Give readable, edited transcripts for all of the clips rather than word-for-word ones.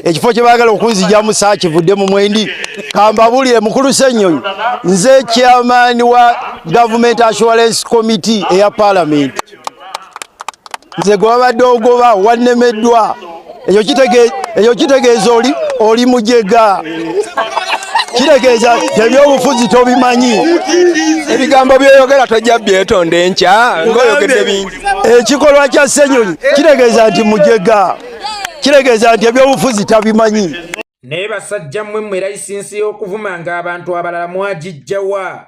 ekifo kye baagala okunzijamu saakivudde mu mwendi kambabulire mukulu Ssenyonyi nze chairman wa Government Assurance Committee eya Parliament nze gwe wabadde ogoba wannemeddwa ekyo kitegeeza oli mujega kitegeeza ebyobufuzi tobimanyi ebigambo byoyogera tojja byetonde enkya ng'oyogedde bingi ekikolwa kya Ssenyonyi kitegeeza nti mujega kitegeeza nti ebyobufuzi tabimanyi. Naye basajja mmwe layisinsi y'okuvumanga abantu abalala mwagijjawa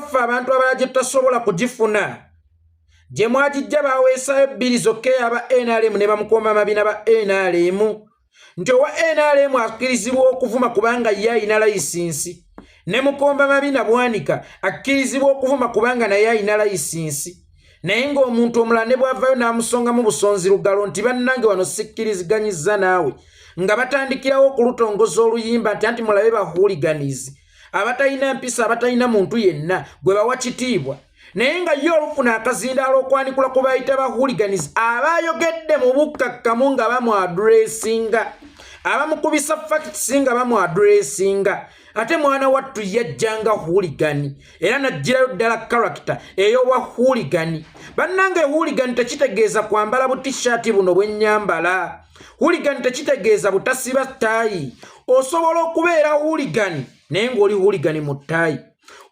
ffe abantu abalala gye tutasobola kugifuna gye mwagijja baweesayo bbiri zokka aba NRM ne bamukomba mabina ba NRM nti owa NRM akkirizibwa okuvuma kubanga ye ayina layisinsi ne mukomba mabina Bwanika akkirizibwa okuvuma kubanga naye ayina layisinsi naye ng'omuntu omulala ne bw'avaayo n'amusongamu busonzi lugalo nti bannange wano sikkiriziganyizza naawe nga batandikirawo okulutongoza oluyimba nti mulabe bahuliganizi abatalina mpisa abatalina muntu yenna gwe bawa kitiibwa naye nga ye olufuna akazindaala okwanikula ku bayita bahuliganizi abayogedde mu bukkakkamu nga bamwadressinga abamukubisa facts nga bamwadressinga ate mwana wattu yajjanga huligani era najjirayo ddala character eyowa huligani bannange huligani tekitegeeza kwambala butishaati buno bwennyambala huligani tekitegeeza butasiba ttaayi osobola okubeera huligani naye ng'oli huligani mu ttaayi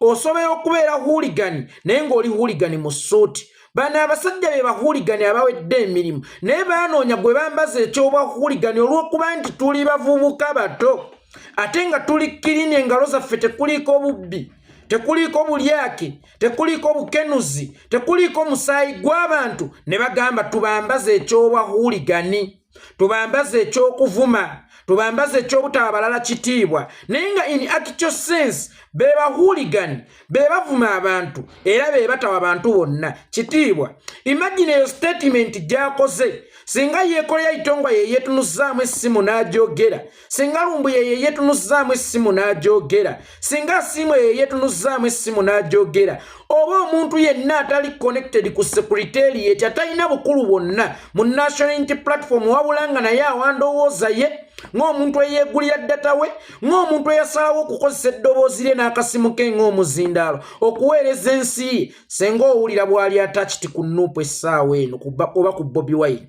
osobola okubeera huligani naye ng'oli huligani mu suuti bano abasajja be bahuligani abawedde emirimu naye baanoonya gwe bambaza ekyoba huligani olw'okuba nti tuli bavubuka bato ate nga tuli kirini engalo zaffe tekuliiko bubbi tekuliiko bulyake tekuliiko bukenuzi tekuliiko musaayi gw'abantu ne bagamba tubambaze ekyoba huligani tubambaze ekyokuvuma tubambaze ekyobutaba balala kitiibwa naye nga in actual sense be bahuligani be bavuma abantu era be batawa abantu bonna kitiibwa. Imagine eyo statement gy'akoze singa yeekolera itongwa ye yeetunuzaamu essimu n'agyogera singa lumbu ye yeetunuzaamu essimu n'agyogera singa simu ye yeetunuzaamu essimu n'agyogera oba omuntu yenna atali connected ku secretariat atalina bukulu bwonna mu national unity platform wabula nga naye awandowooza ye ng'omuntu eyeegulira data we ng'omuntu eyasalawo okukozesa eddoboozi lye n'akasimu ke ng'omuzindaalo okuweereza ensi ye senga owulira bw'ali attached ku nuupu essaawa eno oba ku Bobi Wine.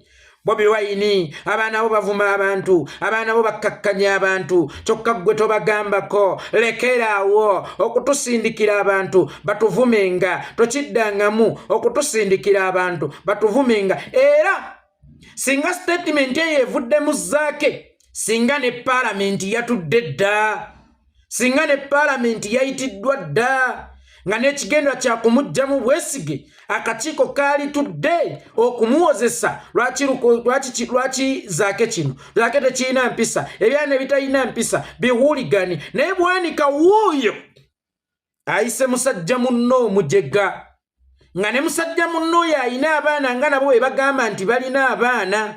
Bobi Wine abaana bo bavuma abantu abaana bo bakkakkanya abantu kyokka ggwe tobagambako lekeraawo okutusindikira abantu batuvumenga tokiddangamu okutusindikira abantu batuvumenga era singa statement eyo evuddemu zaake singa ne Parliament yatudde dda singa ne Parliament yayitiddwa dda nga n'ekigendwa kya kumugjamu bwesige akakiiko kaali tudde okumuwozesa lwaki zaake kino zaake tekirina mpisa ebyana ebitalina mpisa bihuligani naye Bwanika wuuyo ayise musajja munno omujega nga ne musajja munno oyo ayina abaana nga nabo bwe bagamba nti balina abaana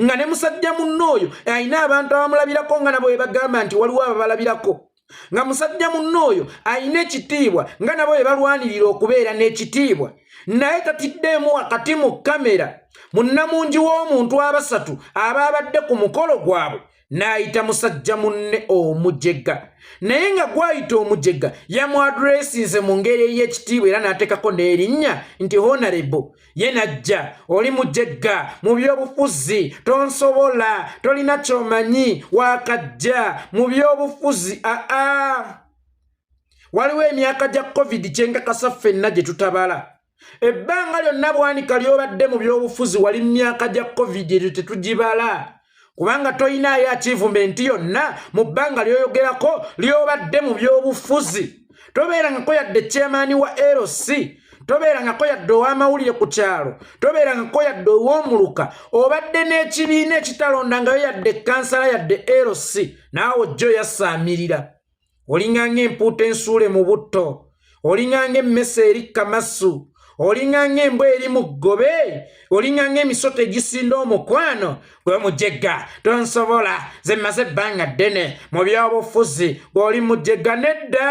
nga ne musajja munno oyo ayina abantu abamulabirako nga nabo bwe bagamba nti waliwo ababalabirako nga musajja munno oyo ayina ekitiibwa nga nabo bwe balwanirira okubeera n'ekitiibwa naye tatiddeemu wakati mu kamera munnamungi w'omuntu abasatu abaabadde ku mukolo gwabwe n'ayita musajja munne omujega naye nga gwayita omujega yamwadressinze mu ngeri ey'ekitiibwa era n'ateekako n'erinnya nti honorable ye najja oli mujega mu byobufuzi tonsobola tolina kyomanyi wakajja mu byobufuzi waliwo emyaka gya covid kyengakasa ffenna gye tutabala ebbanga lyonna Bwanika lyobadde mu byobufuzi wali myaka gya covid eryo tetugibala kubanga toyinaayo achievement yonna mu bbanga lyoyogerako lyobadde mu byobufuzi tobeerangako yadde chairman wa LC tobeerangako yadde ow'amawulire ku kyalo tobeerangako yadde ow'omuluka obadde n'ekibiina ekitalondangayo yadde kansala yadde LC naawe ojjo yasaamirira olinganga empuuta ensuule mu butto olinganga emmese erikka masu olinganga embwa eri mu ggobe olinganga emisoto egisinda omukwano gwe mujega tonsobola ze mmaze ebbanga ddene mu byobufuzi gw'oli mujega nedda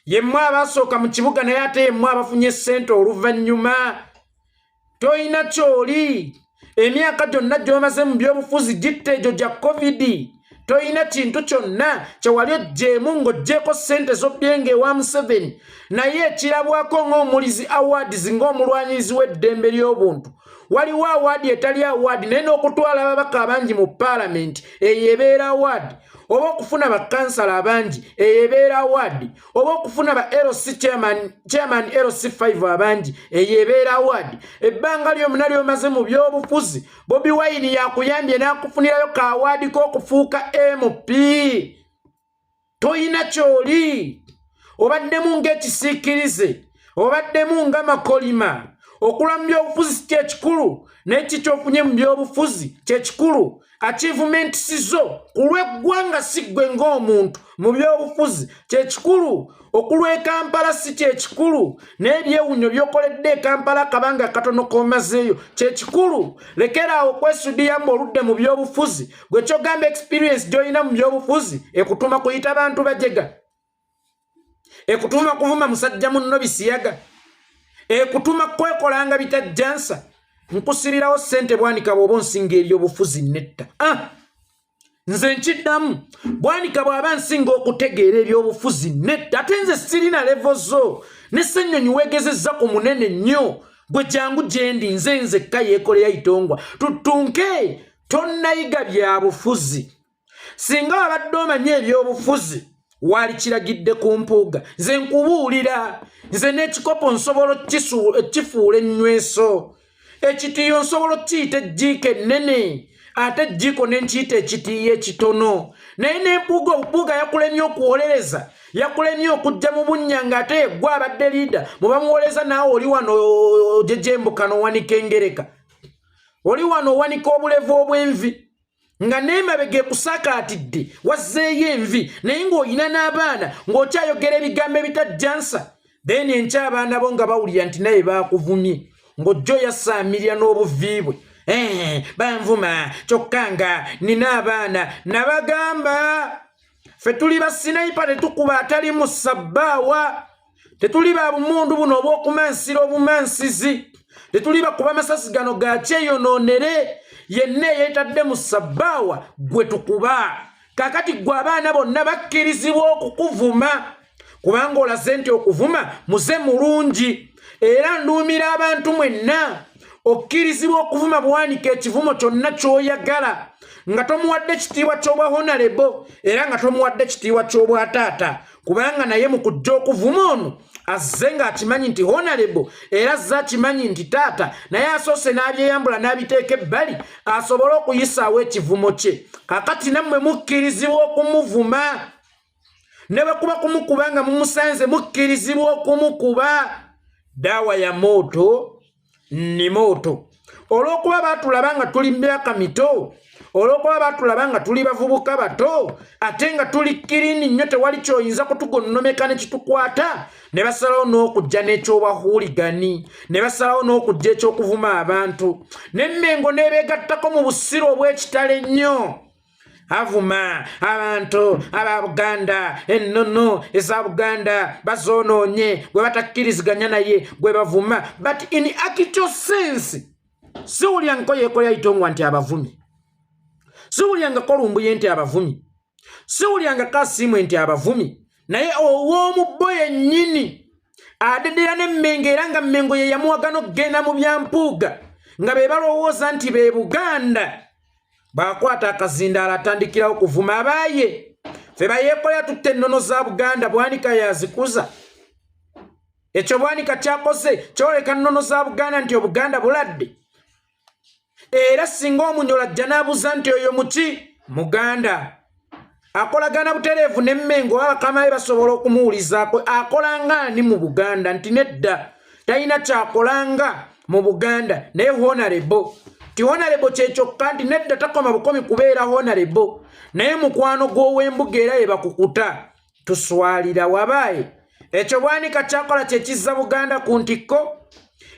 yemmwe abasooka mu kibuga naye ate yemmwe abafunye ssente oluvannyuma toyina kyoli emyaka gyonna gy'omaze mu byobufuzi gitte egyo gya covid toyina kintu kyonna kyewali oggyemu ng'oggyeko ssente z'obbyenga ewa Museveni naye ekirabwako ng'omulizi awards ng'omulwanyizi w'eddembe ly'obuntu waliwo award etali award naye n'okutwala ababaka abangi mu paalamenti eyo ebeera award oba okufuna bakansala abangi eyo ebeera award oba okufuna ba LC chairman LC5 abangi eyo ebeera award ebbanga lyomuna lyomaze mu byobufuzi Bobi Wine yakuyambye n'akufunirayo ka award k'okufuuka MP toyina kyoli obaddemu ng'ekisiikirize obaddemu nga makolima okula mu byobufuzi kyekikulu n'eki kyofunye mu byobufuzi kyekikulu achievement sizo kulweggwanga siggwe ng'omuntu mu byobufuzi kyekikulu okulwe Kampala si kyekikulu n'ebyewunyo by'okoledde Kampala kabanga katono komazeeyo kyekikulu lekeraawo okwesudiyambu oludde mu byobufuzi gwe kyogamba experience gy'olina mu byobufuzi ekutuma kuyita bantu bajega ekutuma kuvuma musajja munno bisiyaga ekutuma kwekolanga bitajjansa nkusirirawo ssente Bwanika bw'oba onsinga eby'obufuzi netta nze nkiddamu Bwanika bw'aba nsinga okutegeera eby'obufuzi netta ate nze sirina levo zo ne Ssenyonyi weegezezza ku munene nnyo gwe jangu gyendi nze nzekka yeekole yayitongwa tutunke tonnayiga bya bufuzi singa wabadde omanyi eby'obufuzi wali kiragidde ku mpuuga nze nkubuulira nze n'ekikopo nsobola kifuula ennyweso ekitiyo nsobola okiyita ejjiiko ennene ate ejjiiko nenkiyita ekitiyo ekitono naye n'empuuga obupuuga yakulemye okuwolereza yakulemye okujja mu bunnya ng'ate yeggwe abadde liida bwe bamuwoleza naawe oli wano ojejembuka n'owanika engereka oli wano owanika obulevu obw'envi nga neemabega ekusaakaatidde wazzeeyo envi naye ng'olina n'abaana ng'okyayogera ebigambo ebitajjansa then enkya abaana bo nga bawulira nti naye baakuvumye ng'ojja oyasaamirya n'obuviibwe banvuma kyokka nga nina abaana nabagamba ffe tuli basinayipa tetukuba atali mu sabbaawa tetuli ba bumundu buno obw'okumansira obumansizi tetuli bakuba masasi gano ga kyeyonoonere yenna eyeetadde mu sabbaawa gwe tukuba kakati gwe abaana bonna bakkirizibwa okukuvuma kubanga olaze nti okuvuma muze mulungi era nduumira abantu mwenna okkirizibwa okuvuma Bwanika ekivumo kyonna ky'oyagala nga tomuwadde kitiibwa ky'obwa honorable era nga tomuwadde kitiibwa ky'obwa taata kubanga naye mu kujja okuvuma ono azze ng'akimanyi nti honorable era azze akimanyi nti taata naye asoose n'abyeyambula n'abiteeka ebbali asobole okuyisaawo ekivumo kye kakati nammwe mukkirizibwa okumuvuma ne bwe kuba kumukuba nga mumusanze mukkirizibwa okumukuba dawa ya moto ni moto olw'okuba baatulaba nga tuli myaka mito olw'okuba baatulaba nga tuli bavubuka bato ate nga tuli kirini nnyo tewali kyoyinza kutugonnomeka ne kitukwata ne basalawo n'okujja n'ekyobahuuligani ne basalawo n'okujja eky'okuvuma abantu n'emmengo n'ebeegattako mu busiro obw'ekitale nnyo avuma abantu aba Buganda ennono eza Buganda bazoonoonye gwe batakkiriziganya naye gwe bavuma but in actual sense siwulyangako yeekola yayitongwa nti abavumi siwulyangako lumbuye nti abavumi siwulyangako asiimwe nti abavumi naye ow'omubbo yennyini adedera n'emmengo era nga mmengo ye yamuwagana okugenda mu byampuuga nga be balowooza nti be Buganda bakwata akazindaala atandikirawo kuvuma abaaye ffe bayeekolera tutte ennono za Buganda Bwanika yazikuza ekyo Bwanika kyakoze kyoleka nnono za Buganda nti Obuganda buladde era singa omunyola ajja n'abuuza nti oyo muki Muganda akolagana butereevu n'emmengo abakama be basobola okumuwulizaako akolanga ani mu Buganda nti nedda talina kyakolanga mu Buganda naye honorable ti honorable kyekyokka nti nedda takoma bukomi kubeera honorable naye mukwano gw'ow'embuga era ye bakukuta tuswalira wabaaye ekyo Bwanika kyakola kyekizza Buganda ku ntikko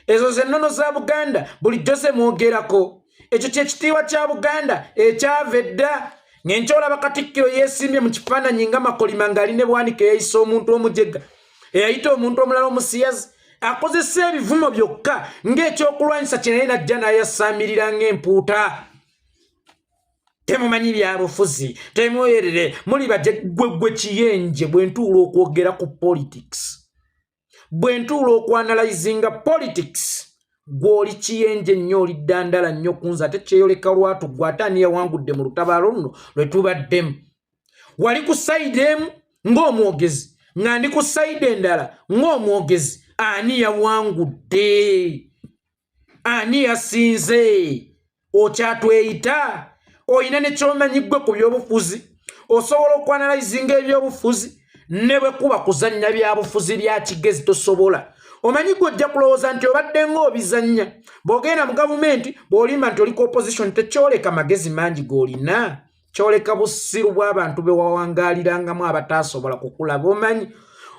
ezo zennono za Buganda bulijjo ze mwogerako ekyo kyekitiibwa kya Buganda ekyava edda ng'enkya olaba Katikkiro yeesimbye mu kifaananyi nga Makolima ng'ali ne Bwanika eyayisa omuntu omujega eyayita omuntu omulala omusiyazi akozesa ebivumo byokka ng'ekyokulwanyisa kinaye najja n'ayasaamirira ng'empuuta. Temumanyi byabufuzi, temuwerere, muli bagwe kiyenje bwe ntuula okwogera ku politics. Bwe ntuula okwanalizinga politics, gw'oli kiyenje nnyo oli ddandala nnyo kunza ate kyeyoleka lwatu gwe ate ani yawangudde mu lutabaalo luno lwe tubaddemu. Wali ku sayidi emu ng'omwogezi, nga ndi ku sayidi endala ng'omwogezi. Ani yawangudde? Ani yasinze? Okyatweyita? Oyina ne kyomanyi ggwe ku byobufuzi? Osobola okwanalizinga ebyobufuzi ne bwe kuba kuzannya byabufuzi bya kigezi tosobola. Omanyi gwe ojja kulowooza nti obadde ng'obizannya. Bw'ogenda mu gavumenti bw'olimba nti oliko opposition tekyoleka magezi mangi g'olina. Kyoleka bussiru bw'abantu be wawangalirangamu abatasobola kukulaba. Omanyi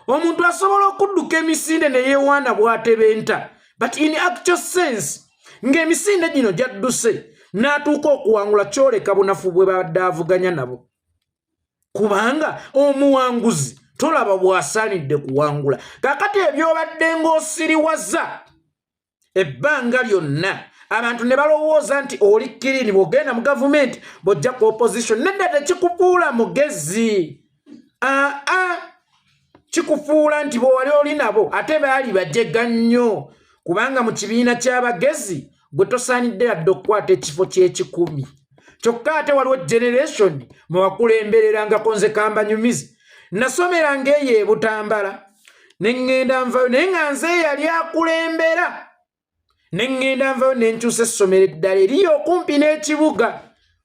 omuntu asobola okudduka emisinde ne yeewaana bw'atebenta. But in actual sense ng'emisinde gino gyadduse n'atuuka okuwangula kyoleka bunafu bwe badde avuganya nabo. Kubanga omuwanguzi tolaba bw'asaanidde kuwangula. Kakati ebyobadde ng'osiriwaza ebbanga lyonna abantu ne balowooza nti oli kirini bw'ogenda mu gavumenti bw'ojja ku opposition nedda tekikufuula mugezi. Kikufuula nti bw'owali oli nabo ate baali bajega nnyo kubanga mu kibiina ky'abagezi gwe tosaanidde yadde okukwata ekifo ky'ekikumi. Kyokka ate waliwo generation mwe wakulembererangako nze kambanyumizi. Nasomeranga eyo e Butambala ne ŋŋenda nvayo naye nga nze yali akulembera. Ne ŋŋenda nvayo ne nkyusa essomero eddala eriyo okumpi n'ekibuga.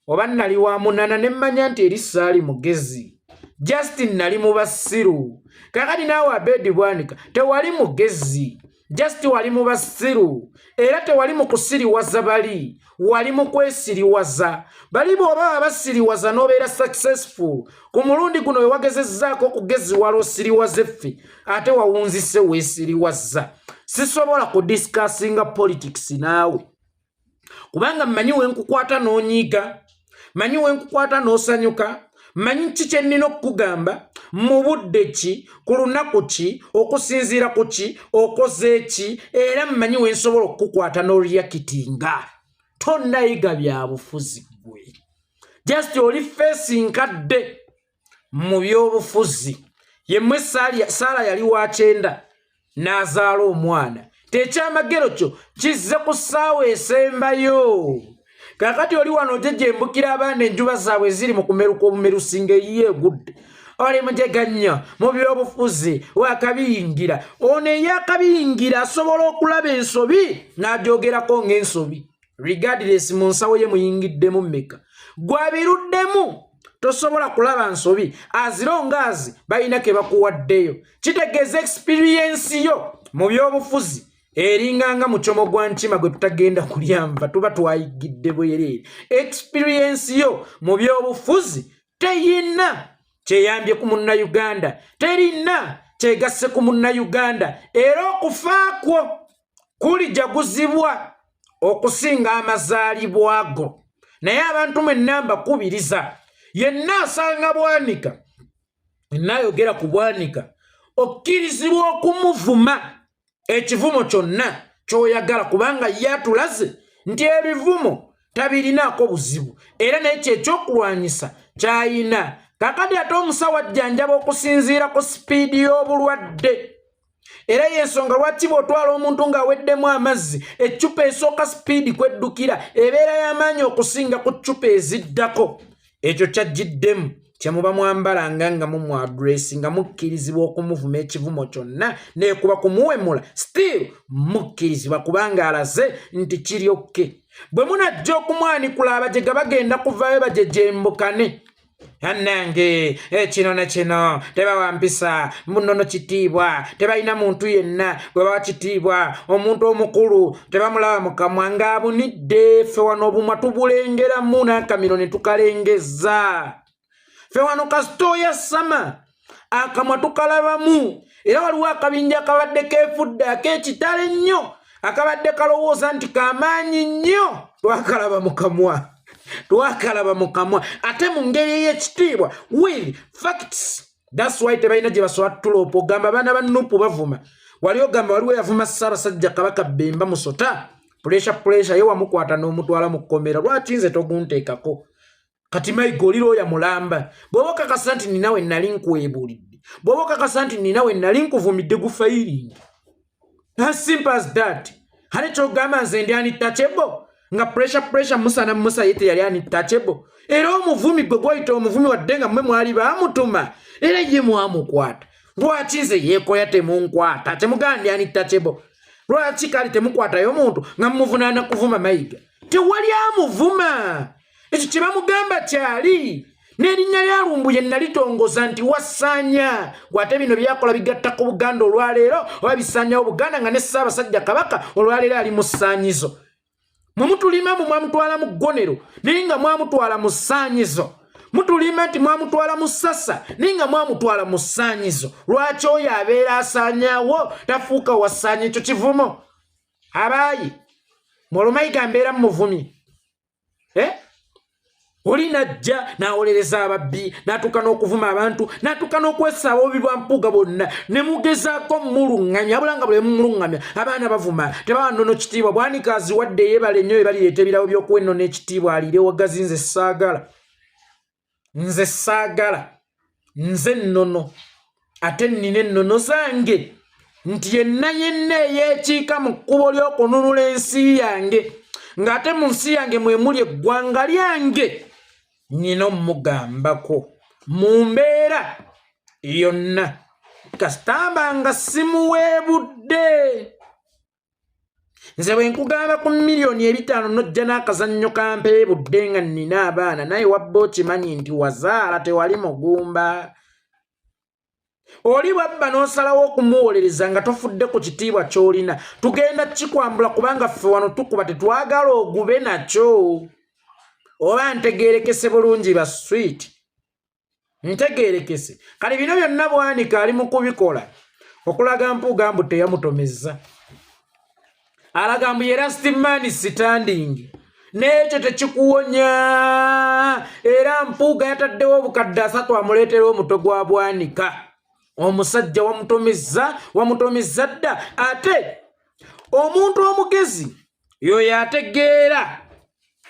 Oba nali wa munana ne mmanya nti eri saali mugezi. Justin nali mu basiru. Kakati naawe Abedi Bwanika tewali mugezi. Just wali mu basiru. Era tewali mu kusiriwaza bali. Wali mu kwesiriwaza. Bali bw'oba abasiriwaza n'obeera successful. Ku mulundi guno we wagezezzaako okugeziwala osiriwaze ffe. Ate wawunzise weesiriwaza. Sisobola kudiscussinga politics naawe. Kubanga mmanyi wenkukwata n'onyiiga. Manyi wenkukwata n'osanyuka. Manyi kiki ennina okukugamba mu budde ki ku lunaku ki okusinziira ku ki okoze ki era mmanyi wensobola okukukwata n'olyakitinga. Tonnayiga byabufuzi gwe. Just oli feesi nkadde mu byobufuzi. Yemmwe Saala yali wa 9 n'azaala omwana. Tekyamagero kyo kizze ku ssaawa esembayo. Kakati oli wano jejembukira abaana enjuba zaabwe ziri mu kumeruka obumerusinga yeegudde. Oli mujega nnyo mu byobufuzi wakabiyingira. Ono eyakabiyingira asobola okulaba ensobi n'agyogerako ng'ensobi. Regardless mu nsawo ye muyingiddemu mmeka. Gwabiruddemu tosobola kulaba nsobi. Azirongaazi balina ke bakuwaddeyo. Kitegeeza experience yo mu byobufuzi. Eringanga muchomo gwa nkima gwe tutagenda kulyamba tuba twayigidde bwerere. Experience yo mu byobufuzi teyina kyeyambye ku munna Uganda. Terina kyegasse ku munna Uganda. Era okufaakwo kuli jaguzibwa okusinga amazaalibwa ago. Naye abantu mwenna mbakubiriza yenna asanga Bwanika nayogera ku Bwanika okkirizibwa okumuvuma ekivumo kyonna kyoyagala kubanga yatulaze nti ebivumo tabirinaako buzibu era naye kyekyokulwanyisa kyayina. Kakati ate omusawo ajjanjaba okusinziira ku sipiidi y'obulwadde. Era yensonga lwaki bw'otwala omuntu ng'aweddemu amazzi eccupa esooka sipiidi kweddukira ebeera y'amaanyi okusinga ku ccupa eziddako. Ekyo kyajjiddemu kyemuba mwambalanga nga mumwadresi nga mukkirizibwa okumuvuma ekivumo kyonna neekuba kumuwemula still mukkirizibwa kubanga alaze nti kiri okke. Bwe munajja okumwanikula abajega bagenda kuvaayo bajejembukane. Annange kino ne kino tebawampisa munono kitiibwa tebalina muntu yenna bwe bawa kitiibwa omuntu omukulu tebamulaba mu kamwa ng'abunidde. Ffe wano obumwa tubulengeramu n'akamiro ne tukalengeza. Ffe wano kasitooya sama akamwa tukalabamu. Era waliwo akabinja akabadde keefudde ak'ekitale nnyo akabadde kalowooza nti kamaanyi nnyo twakalaba mu kamwa. Twakalaba mu kamwa ate mu ngeri ey'ekitiibwa with facts. That's why tebalina gye basobola tulopa ogamba abaana ba Nuupu bavuma wali ogamba waliwo yavuma Ssaabasajja Kabaka Bemba Musota pressure ye wamukwata n'omutwala mu kkomera lwaki nze togunteekako kati Mayiga oliro ya mulamba bw'oba okakasa nti ninawe nali nkwebulidde bw'oba okakasa nti ninawe nali nkuvumidde gufairingi as simple as that hali kyogamba nze ndi untouchable nga pressure Musa yete yali untouchable era omuvumi gwe gwayita omuvumi wadde nga mmwe mwali baamutuma era ye mwamukwata lwaki nze yeekoya temunkwata temugamba ndi untouchable lwaki kali temukwatayo omuntu nga mumuvunaana kuvuma Mayiga tewali amuvuma ekyo kye bamugamba kyali n'erinnya lya Lumbuye nalitongoza nti wasaanya gwate bino byakola bigatta ku Buganda olwaleero oba bisaanyawo Buganda nga ne Ssaabasajja Kabaka olwaleero ali mu ssaanyizo mumutulima mwamutwala mu ggonero naye nga mwamutwala mu ssaanyizo mutulima nti mwamutwala mu ssasa naye nga mwamutwala mu ssaanyizo lwaki oyo abeera asaanyaawo tafuuka wasaanya ekyo kivumo abaayi mwolwo Mayiga mbeera mu muvumi oli najja n'awolereza ababbi n'atuuka n'okuvuma abantu n'atuuka n'okwessa aboobi bwa Mpuuga bonna ne mugezaako muluŋŋamya abula nga bwe muluŋŋamya abaana bavuma tebawa nnono kitiibwa Bwanika aziwadde yeebale nnyo ebalireeta ebirabo by'okuwa ennono ekitiibwa aliire wagazi nze saagala nze nnono ate nnina ennono zange nti yenna eyeekiika mu kkubo ly'okununula ensi yange ng'ate mu nsi yange mwe muli eggwanga lyange nina omugambako mu mbeera yonna kasitamba nga simuweebudde nze bwe nkugamba ku miliyoni 5 nojja n'akazannyo kampeebudde nga nnina abaana naye wabba okimanyi nti wazaala tewali mugumba oli bwabba n'osalawo okumuwolereza nga tofudde ku kitiibwa ky'olina tugenda kikwambula kubanga ffe wano tukuba tetwagala ogube nakyo oba ntegeerekese bulungi ba sweet ntegeerekese kale bino byonna Bwanika ali mu kubikola okulaga Mpuuga mbu teyamutomezza alaga mbu ye last man standing n'ekyo tekikuwonya era Mpuuga yataddewo obukadde 3 amuleetera omutwe gwa Bwanika omusajja wamutomezza dda ate omuntu omugezi yoyo ategeera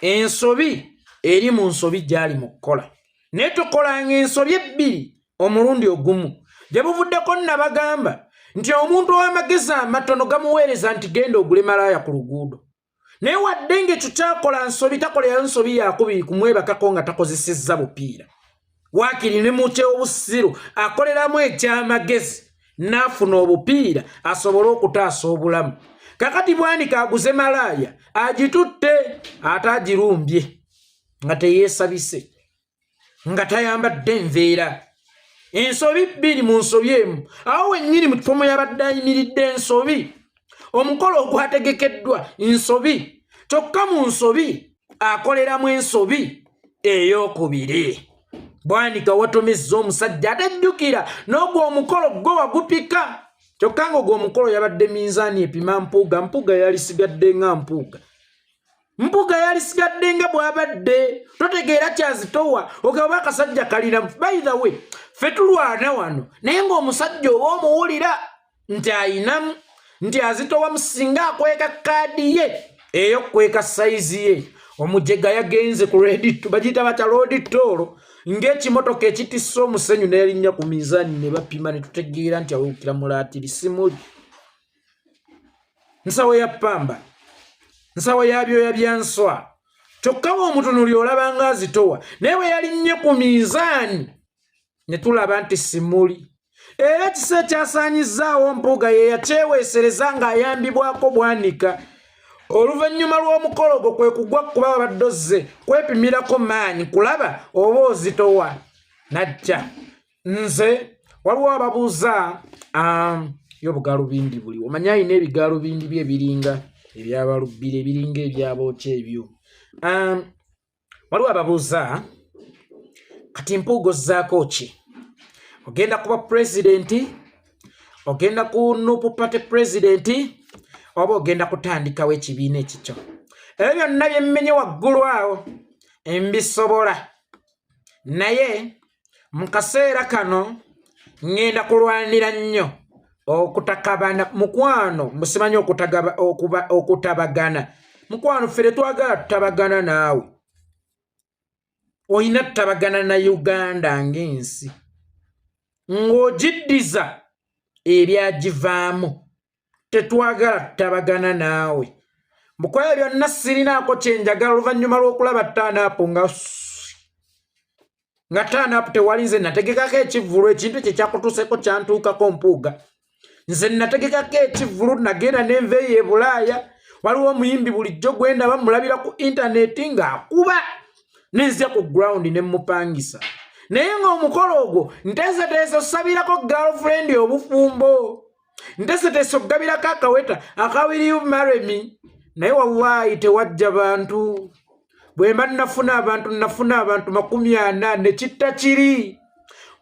ensobi eri mu nsobi gy'ali mu kukola naye tokolanga ensobi ebbiri omulundi ogumu gye buvuddeko nabagamba nti omuntu ow'amagezi amatono gamuweereza nti genda ogule malaaya ku luguudo naye wadde ng'ekyo kyakola nsobi takolerayo nsobi yakubiri kumwebakako nga takozesezza bupiira waakiri ne mu ky'obusiru akoleramu ekyamagezi n'afuna obupiira asobole okutaasa obulamu kakati Bwanika aguze malaaya agitutte ate agirumbye nga teyeesabise nga tayambadde nveera ensobi bbiri mu nsobi emu awo wennyini mu kifomo yabadde ayimiridde ensobi omukolo ogwategekeddwa nsobi kyokka mu nsobi akoleramu ensobi ey'okubiri Bwanika watomezza omusajja atajjukira n'ogwo omukolo gwo wagupika kyokka nga ogwo omukolo yabadde minzaani epima Mpuuga yalisigadde nga Mpuuga yalisigadde nga bw'abadde totegeera kyazitowa ogaba akasajja kalina by the way ffe tulwana wano naye ng'omusajja oba omuwulira nti ayinamu nti azitowa musinga akweka kaadi ye ey'okweka sayizi ye omujega yagenze ku bagiyita batya road toll ng'ekimotoka ekitissa omusenyu n'erinnya ku mizaani ne bapima ne tutegeera nti awukira mulaatiri simuli nsawo ya ppamba nsawo ya byoya bya nswa kyokka bw'omutunuli olaba nga azitowa naye bwe yalinnye ku mizaani ne tulaba nti simuli era kisa ekyasaanyizzaawo Mpuuga ye yakyeweesereza ng'ayambibwako Bwanika oluvannyuma lw'omukolo gwo kwe kugwa kuba babadde ozze kwepimirako maanyi kulaba oba ozitowa najja nze waliwo ababuuza y'obugaalubindi buli omanyi alina ebigaalubindi bye ebiringa ebyabalubbira ebiringa ebyabookya ebyo waliwo ababuuza kati Mpuuga ozzaako ki ogenda kuba pulezidenti ogenda ku Nuupu Party pulezidenti oba ogenda kutandikawo ekibiina ekikyo ebyo byonna byemmenye waggulu awo mbisobola naye mu kaseera kano ngenda kulwanira nnyo okutakabana mukwano musimanyi okutabagana mukwano fere twagala tutabagana naawe oyina tutabagana na Uganda ng'ensi ng'ogiddiza ebyagivaamu tetwagala tutabagana naawe mukola byonna sirinaako kyenjagala oluvannyuma lw'okulaba ttaanaapu nga ttaanaapu tewali nze nategekako ekivvulu ekintu ekyo kyakutuuseko kyantuukako mpuuga nze nategekako ekivvulu nagenda n'enveeyo e Bulaaya waliwo omuyimbi bulijjo gwenda bamulabira ku intaneti ng'akuba nenzya ku ground ne mupangisa naye ng'omukolo ogwo nteeseteese osabirako girlfriend obufumbo nteeseteese okugabirako akaweta akawiri you marry me naye wallahi tewajja bantu bwe mba nafuna abantu 40 ne kitta kiri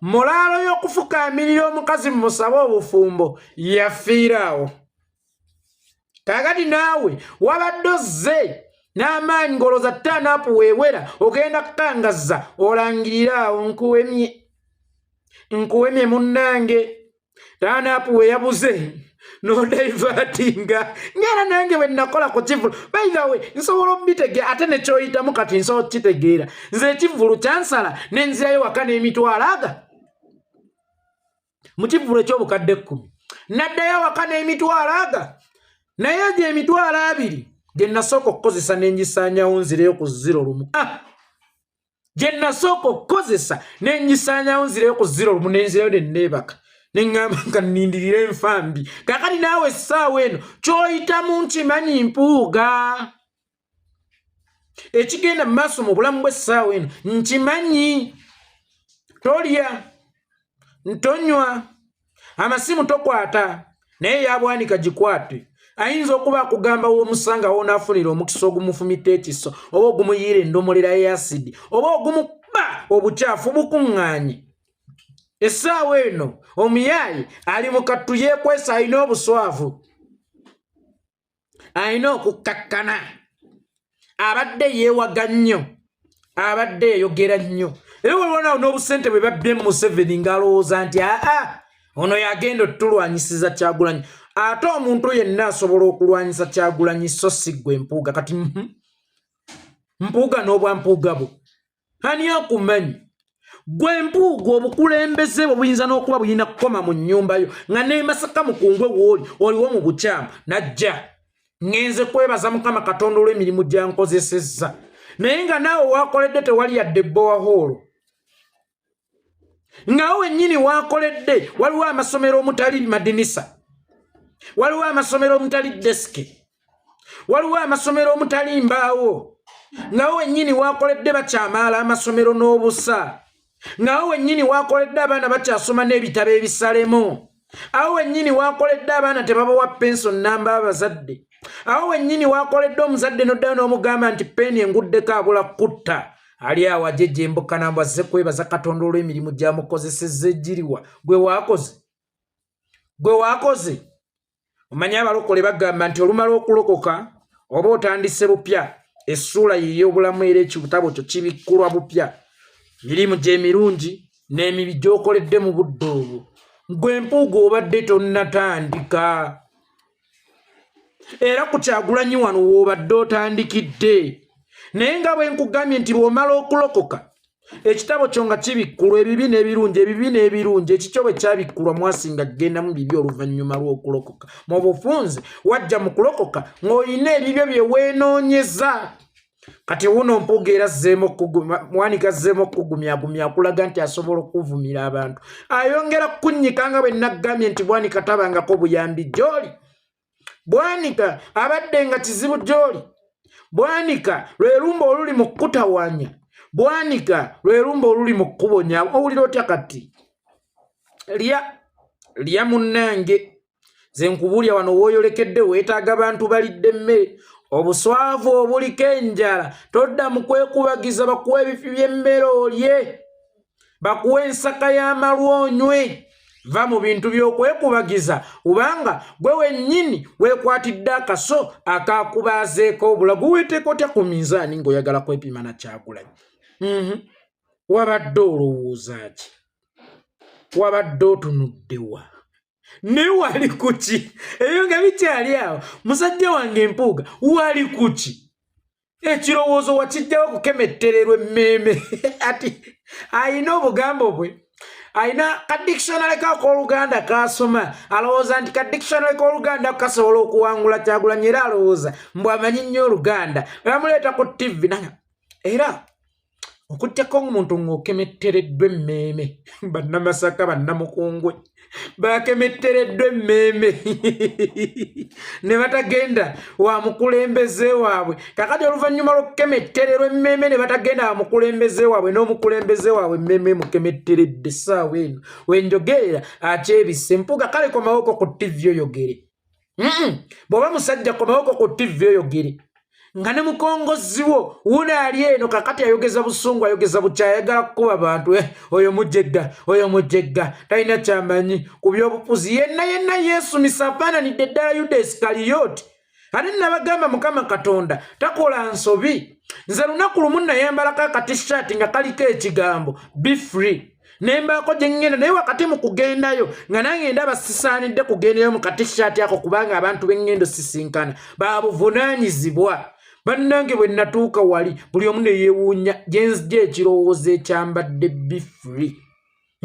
mulaalo y'okufukaamirira omukazi musabe obufumbo yafiiraawo kaakati naawe wabadde ozze n'amaanyi ngoloza ttaanaapu weewera ogenda kukangaza olangirira awo nkuwemye munnange ttaanaapu weeyabuze nodaivatinga ngera nange bwe nakola ku kivulu by the way nsobola obitegeera ate nekyoyitamu kati nsobola okitegeera nze ekivulu kyansala nenzirayo waka n'emitwalo aga mu kivulu eky'obukadde 10 naddayo waka n'emitwalo aga naye gye emitwalo 2 gye nasooka okukozesa n'engisaanyawo nzireyo ku 0 gye nasooka okukozesa n'engisaanyawo nzireyo ku 0 nenzirayo nenneebaka neŋŋamba nga nnindirira enfambi kaakati naawe essaawa eno ky'oyitamu nkimanyi mpuuga ekigenda mu maaso mu bulamu bw'essaawa eno nkimanyi tolya ntonywa amasimu tokwata naye yabwanika gikwate ayinza okuba akugamba w'omusanga w'onaafunira omukisa ogumufumita ekiso oba ogumuyiira endomolera y'asidi oba ogumukuba obukyafu bukuŋŋaanye essaawa eno omuyaayi ali mu kattu yeekwesa alina obuswavu alina okukkakkana abadde yeewaga nnyo abadde eyogera nnyo era waliwo nawo n'obusente bwe babbye mu Museveni ng'alowooza nti ono yagenda otulwanyisiza Kyagulanyi ate omuntu yenna asobola okulwanyisa Kyagulanyi so si ggwe mpuuga kati mpuuga n'obwampuuga bwo ani akumanyi gwe mpuuga obukulembeze bwe buyinza n'okuba buyina kukoma mu nnyumba yo nga ne Masaka mukungwe wooli oliwo mu bukyamu najja ngenze kwebaza Mukama Katonda olw'emirimu gyankozesezza naye nga naawe waakoledde tewali yadde bowahoolo nga wennyini waakoledde waliwo amasomero omutali madinisa waliwo amasomero omutali desike waliwo amasomero omutali mbaawo nga wennyini waakoledde bakyamaala amasomero n'obusa nga wennyini waakoledde abaana bakyasoma n'ebitabo ebisalemu awo wennyini waakoledde abaana tebabawa penso nnamba abazadde awo wennyini waakoledde omuzadde n'oddayo n'omugamba nti peeni enguddeko abula kutta ali awo ajejje embuka nambw azze kwebaza Katonda olw'emirimu gyamukozesezza egiriwa gwe waakoze omanyi abalokole bagamba nti olumala okulokoka oba otandise bupya essuula y'ey'obulamu era ekitabo kyo kibikkulwa bupya mirimu gyemirungi n'emibi gy'okoledde mu budde obwo gwe mpuuga obadde tonnatandika era ku Kyagulanyi wano w'obadde otandikidde naye nga bwe nkugambye nti bw'omala okulokoka ekitabo kyo nga kibikkulwa ebibi n'ebirungi ekikyo bwe kyabikkulwa mwasinga kgendamu bibi oluvannyuma lw'okulokoka mu bufunze wajja mu kulokoka ng'olina ebibyo bye weenoonyeza kati wuno mpuuga era mwanika azzeemu okugumyagumya akulaga nti asobola okuvumira abantu ayongera kukunnyika nga bwe naggambye nti bwanika tabangako buyambi gy'oli bwanika abadde nga kizibu gy'oli bwanika lwe lumba oluli mu kukutawanya bwanika lwe lumba oluli mu kukubonya owulira otya kati lya munnange ze nkubulya wano wooyolekedde weetaaga bantu balidde emmere obuswavu obuliko enjala todda mu kwekubagiza bakuwa ebifi by'emmere olye bakuwa ensaka y'amalwonywe va mu bintu by'okwekubagiza kubanga gwe wennyini weekwatidde akaso akakubaazeeko obulago weeteeka otya ku minzaani ng'oyagala kwepima na Kyagulanyi wabadde olowooza ki wabadde otunuddewa ne wali kuki eyo nga bikyali awo musajja wange Mpuuga wali kuki ekirowoozo wakijjawo kukemettererwa emmeme ati ayina obugambo bwe ayina kadictionary k'Oluganda kasoma alowooza nti kadictionary k'Oluganda kasobola okuwangula Kyagulanyi era alowooza mbu amanyi nnyo Oluganda bamuleeta ku TV nanga era okutyako omuntu ng'okemettereddwa emmeme bannamasaka bannamukungwe bakemettereddwa emmeme ne batagenda wa mukulembeze waabwe kakati oluvannyuma lw'okukemettererwa emmeme ne batagenda wa mukulembeze waabwe n'omukulembeze waabwe emmeme mukemetteredde essaawa eno wenjogerera akyebisse Mpuuga kale komawoko ku TV oyogere bw'oba musajja komawoko ku TV oyogere nga ne mukongozi wo wuno ali eno kakati ayogeza busungu ayogeza bukya ayagala kukuba bantu oyo mujjegga talina kyamanyi ku by'obufuzi yenna yeesumisa afaananidde ddala Yuda Isikaliyoti ate nabagamba Mukama Katonda takola nsobi nze lunaku lumu nayambalako akatishaati nga kaliko ekigambo be free nembaako gye ngenda naye wakati mu kugendayo nga nange ndaba sisaanidde kugendayo mu katishaati ako kubanga abantu b'engendo sisinkana babuvunaanyizibwa bannange bwe natuuka wali buli omu ne yeewuunya gye ekirowoozo ekyambadde be free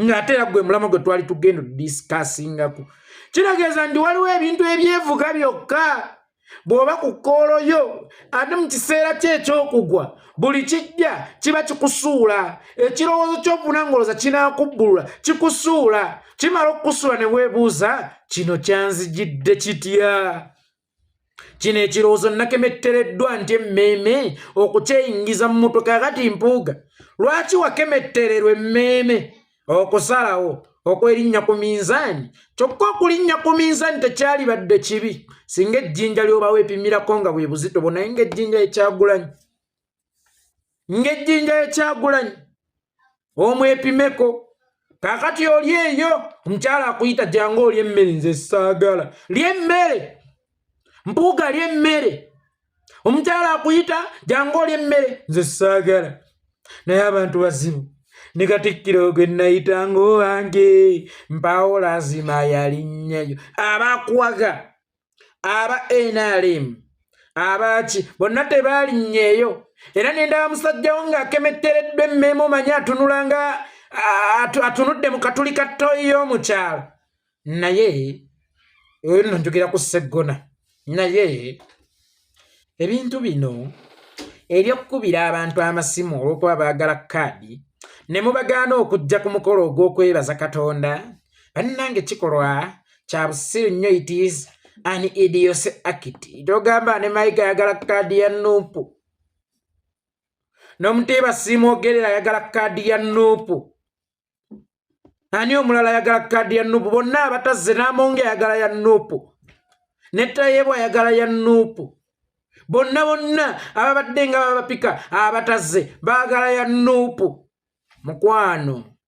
ng'ate era gwe mulama gwe twali tugenda discussingako kirageeza nti waliwo ebintu ebyevuga byokka bw'oba ku kooloyo ate mu kiseera kye eky'okugwa buli kijja kiba kikusuula ekirowoozo ky'okunangoloza kinaakubbulula kikusuula kimala okukusuula ne weebuuza kino kyanzijidde kitya kino ekirowoozo nakemettereddwa nti emmeeme okukyeyingiza mu mutwe kakati Mpuuga lwaki wakemettererwa emmeeme okusalawo okwerinnya ku minzaani kyokka okulinnya ku minzaani tekyali badde kibi singa ejjinja lyoba weepimirako nga bwe buzito bwo naye ng'ejjinja ekyagulanyi omwepimeko kakati oli eyo omukyala akuyita jangu olya emmere nze saagala lya emmere Mpuuga lya emmere omukyala akuyita jangu olya emmere nze saagala naye abantu bazibu ne Katikkiro gwe nayitanga owange mpaawo lazima yalinnyayo abaakwaga aba NRM abaki bonna tebalinnyeeyo era nendaba musajjawo ng'akemettereddwa emmeeme omanyi atunulanga atunudde mu katuli ka ttooyi y'omukyalo naye nno njogera ku Sseggona naye ebintu bino eby'okkubira abantu amasimu olw'okuba baagala kaadi ne mubagaana okujja ku mukolo ogw'okwebaza Katonda bannange kikolwa kya busiru nnyo it is an idiocy act togamba ne Mayiga ayagala kaadi ya Nuupu n'Omuteeba Siimwogerera ayagala kaadi ya Nuupu ani omulala ayagala kaadi ya Nuupu bonna abatazze n'Amonge ayagala ya Nuupu ne Tayebwa ayagala ya Nuupu bonna ababadde nga babapika abatazze baagala ya Nuupu mukwano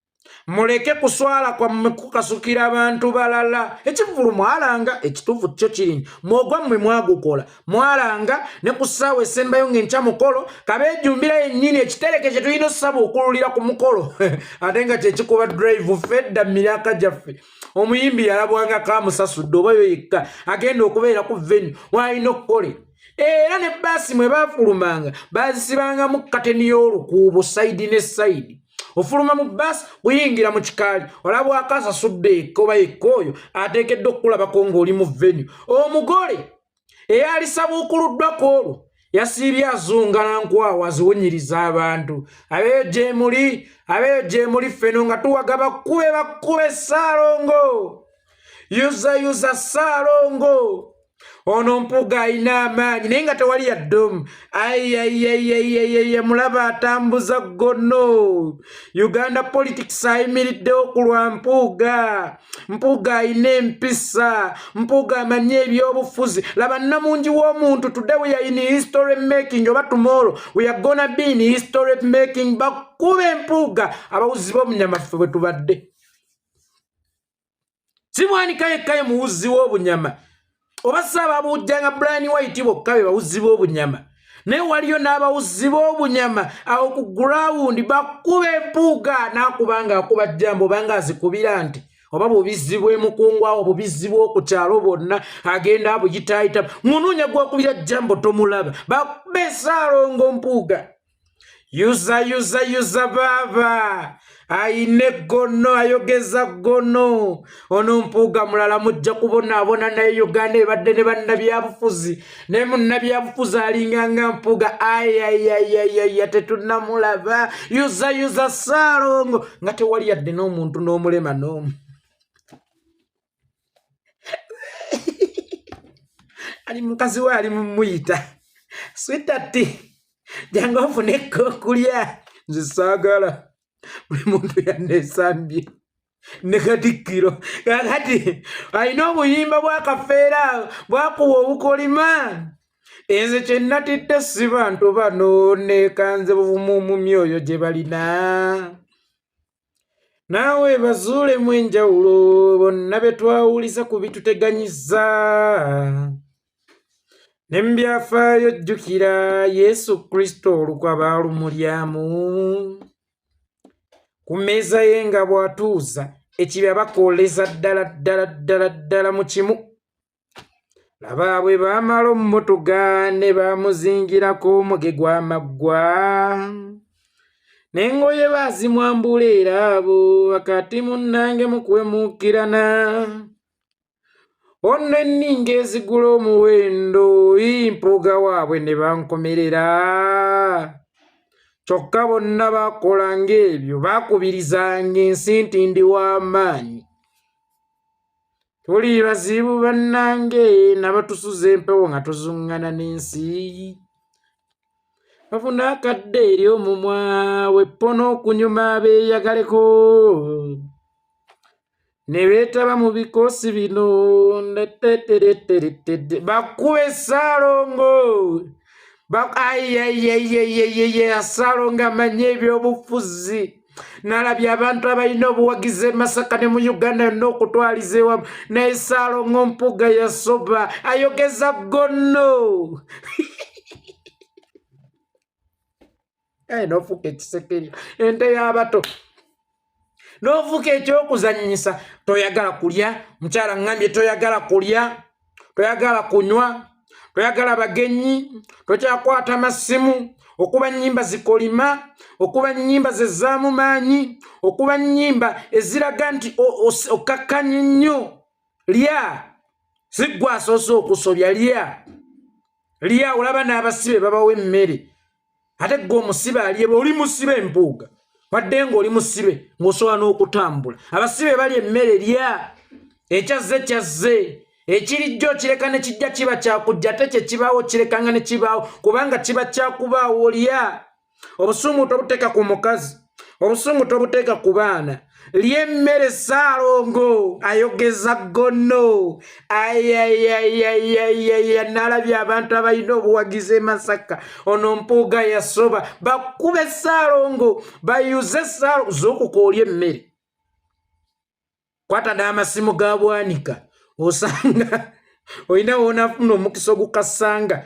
muleke kuswala kwammwe kukasukira abantu balala ekivulu mwalanga ekituufu kyo kiri mwogwa mmwe mwagukola mwalanga ne ku ssaawa esembayo ng'enkya mukolo kabeejumbira yennyini ekitereke kye tulina ossaba okululira ku mukolo ate nga kyekikuba drive fedda mu myaka gyaffe omuyimbi yalabwanga kamusasudde oba yo yekka agenda okubeera ku venue waalina okukole era ne baasi mwe baafulumanga baazisibangamu kateni y'olukuubo sayidi ne sayidi ofuluma mu baasi kuyingira mu kikaali olaba akasasudde ekkoba yekkooyo ateekeddwa okukulabako ng'oli mu venue omugole eyali sabuukuluddwako olwo yasiibye azunga nankwawa aziwunyiriza abantu abeeyo gye muli ffeno nga tuwaga bakkube Ssaalongo yuza Ssaalongo ono Mpuuga ayina amaanyi naye nga tewali yaddomu mulaba atambuza ggono Uganda politics ayimiriddewo ku lwa Mpuuga ayina empisa Mpuuga amanyi ebyobufuzi laba namungi w'omuntu today we are in history making oba tomorrow we are gonna be in history making bakkube Mpuuga abawuzi b'obunyama ffe bwe tubadde simwanika yekkaye muwuzi w'obunyama oba saababujjanga Brian White bokka be bawuzi b'obunyama naye waliyo n'abawuzi b'obunyama awo ku gurawundi bakkube Mpuuga n'akubanga akuba jjambo obanga azikubira nti oba bubizibwe mukungwa obubizibwe ku kyalo bonna agenda abuyitaayita munoonya gwakubira jambo tomulaba bakube Ssaalongo Mpuuga yuza baba ayine gono ayogeza gono ono Mpuuga mulala mujja kubonaabona naye Uganda ebadde ne bannabyabufuzi ne munnabyabufuzi alinganga Mpuuga ayayayaya tetunnamulaba yuza Ssaalongo nga tewali yadde n'omuntu n'omulema n'omu ali mukazi we ali mumuyita switati janga ofuneko okulya nze saagala buli muntu yannesambye ne Katikkiro kakati alina obuyimba bwakafeera bwakuwa obukolima enze kye natidde si bantu bano neekanze buvumu mu myoyo gye balina naawe bazuulemu enjawulo bonna be twawuliza ku bituteganyiza ne mu byafaayo jjukira Yesu Kristo olukaba lumulyamu ku mmeeza ye nga bw'atuuza ekibya bakooleza ddala mu kimu laba bwe baamala omummotoga ne baamuzingirako omuge gw'amaggwa n'engoye baazimwambula era abo wakati munnange mukwemuukirana ono enninga ezigula omuwendo Mpuuga waabwe ne bankomerera kyokka bonna bakolanga ebyo bakubirizanga ensi nti ndi w'amaanyi tuli bazibu bannange nabatusuza empewo nga tuzuŋŋana n'ensi bafuna akadde eri omumwa weppono okunyuma abeeyagaleko ne beetaba mu bikoosi bino bakube Ssaalongo Ssaalongo amanye ebyobufuzi n'alabye abantu abalina obuwagizi e Masaka ne mu Uganda yonna okutwaliza ewamu naye Ssaalongo Mpuuga yasoba ayogeza gono n'ofuuka ekisekeri ente y'abato n'ofuuka ekyokuzannyisa toyagala kulya mukyala ngambye toyagala kulya toyagala kunywa toyagala bagenyi tokyakwata masimu okuba nnyimba zikolima okuba nnyimba zezzaamu maanyi okuba nnyimba eziraga nti okakkanye nnyo lya siggwa asoose okusobya lya olaba n'abasibe babawa emmere ate gwe omusibe alyeba oli musibe Mpuuga wadde ng'oli musibe ng'osobola n'okutambula abasibe bali emmere lya ekyazze ekirijjo kireka ne kijja kiba kyakujja ate kye kibaawo kirekanga ne kibaawo kubanga kiba kyakubaawo lya obusungu tobuteeka ku mukazi obusungu tobuteeka ku baana ly'emmere Ssaalongo ayogeza gono nalabye abantu abalina obuwagizi e Masaka ono Mpuuga yasoba bakube Ssaalongo bayuze Ssaalongo z'okuka olya emmere kwata n'amasimu ga Bwanika osanga olina woonafuna omukisa ogukasanga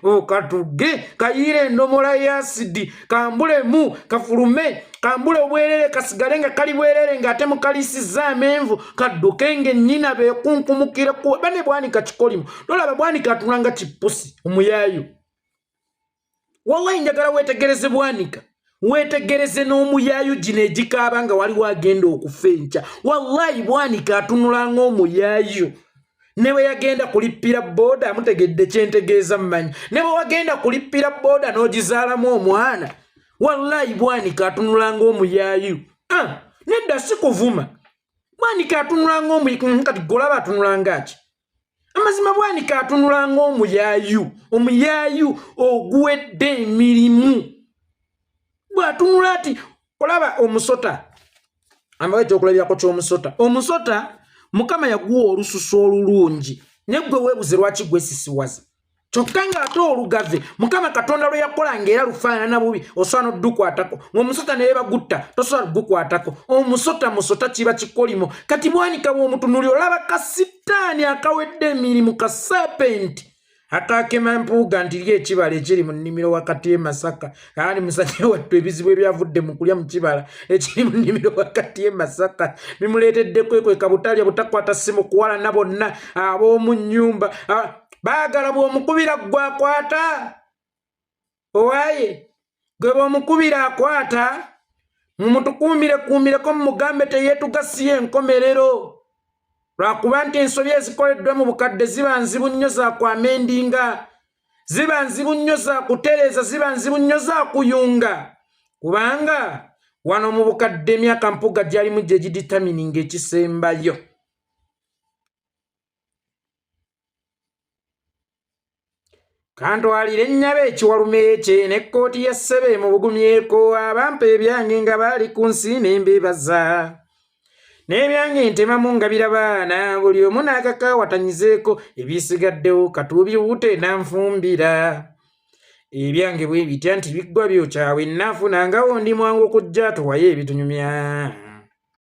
okatudde kayiire endomola y'asidi kambulemu kafulume kambule obwerere kasigale nga kali bwerere ng'ate mukaliisiza amenvu kadduke ng'ennyina beekunkumukire bane Bwanika kikolimu nolaba Bwanika atunanga kipusi omuyaayu wallahi njagala weetegereze Bwanika weetegereze n'omuyaayu gino egikaaba nga waliwo agenda okufa enkya wallahi Bwanika atunulanga omuyaayu ne bwe yagenda kulippira booda amutegedde kyentegeeza mmanyi ne bwe wagenda kulippira booda n'ogizaalamu omwana wallahi Bwanika atunulanga omuyaayu nedda si kuvuma Bwanika atunulanga omuyaayu kati golaba atunulanga ki amazima Bwanika atunulanga omuyaayu oguwedde emirimu bw'atunula ati olaba omusota ambawe ekyokulabyako ky'omusota omusota Mukama yaguwa olususu olulungi ne gwe weebuze lwaki gwesisiwaza kyokka ng'ate olugave Mukama Katonda lwe yakola ng'era lufaanana bubi osobola n'oddukwatako ng'omusota ne bagutta tosobola gukwatako musota kiba kikolimo kati Bwanika bw'omutunulira olaba kasitaani akawedde emirimu ka serpenti akakema mpuuga nti lye ekibala ekiri mu nnimiro wakati e Masaka kandi musajja wattu ebizibu ebyavudde mu kulya mu kibala ekiri mu nnimiro wakati e Masaka bimuleetedde kwekweka butalya butakwata ssimu kuwalana bonna ab'omu nnyumba baagala bw'omukubira gwakwata owaye gwe bw'omukubira akwata mumutukuumireko mumugambe teyeetugasiyo enkomerero lwakuba nti ensobi ezikoleddwa mu bukadde ziba nzibu nnyo za kwamendinga ziba nzibu nnyo za kutereeza ziba nzibu nnyo za kuyunga kubanga wano mu bukadde emyaka mpuga gyalimu gye giditamininga ekisembayo kantwalire ennyaba ekiwalume ekye n'ekkooti ya ssebe mu bugumyeko abampa ebyange nga baali ku nsi n'embeebaza n'ebyange ntemamu ngabira baana buli omu n'akakaawatanyizeeko ebisigaddewo katuubiwute nanfumbira ebyange bwe bitya nti biggwa byokyawe naafunangawo ndi mwangu okujja tuwayo ebitunyumya